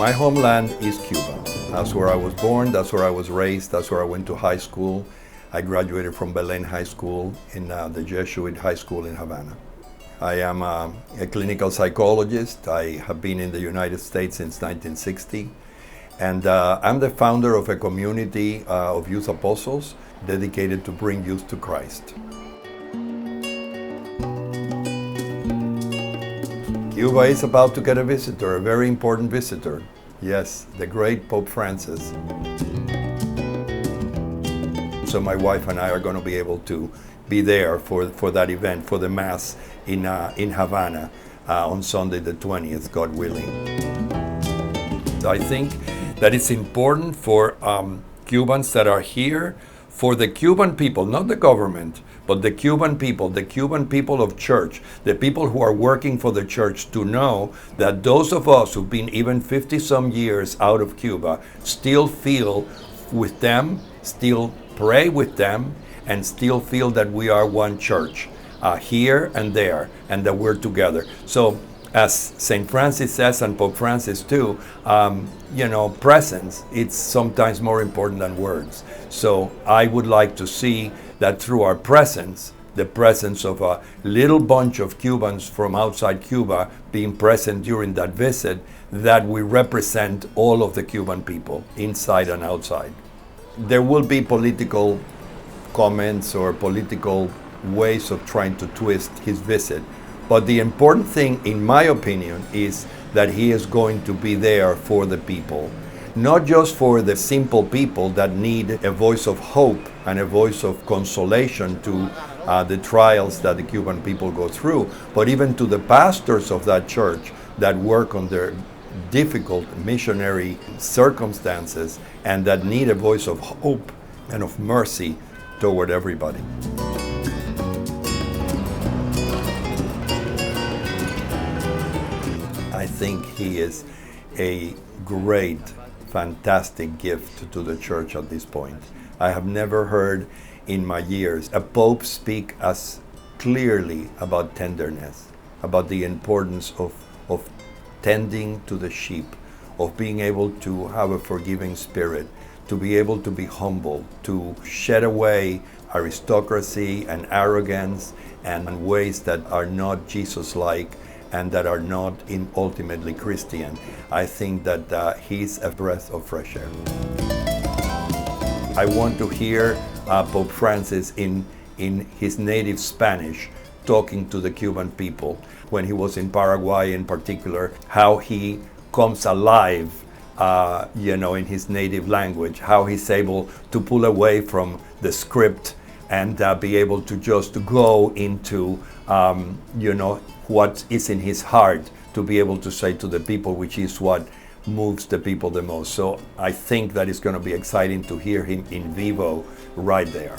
My homeland is Cuba. That's where I was born, that's where I was raised, that's where I went to high school. I graduated from Belén High School in the Jesuit High School in Havana. I am a clinical psychologist. I have been in the United States since 1960. And I'm the founder of a community of youth apostles dedicated to bring youth to Christ. Cuba is about to get a visitor, a very important visitor. Yes, the great Pope Francis. So my wife and I are going to be able to be there for that event, for the Mass in Havana on Sunday the 20th, God willing. I think that it's important for Cubans that are here, for the Cuban people, not the government, but the Cuban people of church, the people who are working for the church, to know that those of us who've been even 50-some years out of Cuba still feel with them, still pray with them, and still feel that we are one church, here and there, and that we're together. So, as St. Francis says, and Pope Francis too, presence, it's sometimes more important than words. So I would like to see that through our presence, the presence of a little bunch of Cubans from outside Cuba being present during that visit, that we represent all of the Cuban people, inside and outside. There will be political comments or political ways of trying to twist his visit. But the important thing, in my opinion, is that he is going to be there for the people. Not just for the simple people that need a voice of hope and a voice of consolation to the trials that the Cuban people go through, but even to the pastors of that church that work under difficult missionary circumstances and that need a voice of hope and of mercy toward everybody. I think he is a great, fantastic gift to the church at this point. I have never heard in my years a pope speak as clearly about tenderness, about the importance of tending to the sheep, of being able to have a forgiving spirit, to be able to be humble, to shed away aristocracy and arrogance and ways that are not Jesus-like and that are not ultimately Christian. I think that he's a breath of fresh air. I want to hear Pope Francis in his native Spanish talking to the Cuban people. When he was in Paraguay in particular, how he comes alive in his native language, how he's able to pull away from the script and be able to just go into what is in his heart, to be able to say to the people, which is what moves the people the most. So I think that it's going to be exciting to hear him in vivo right there.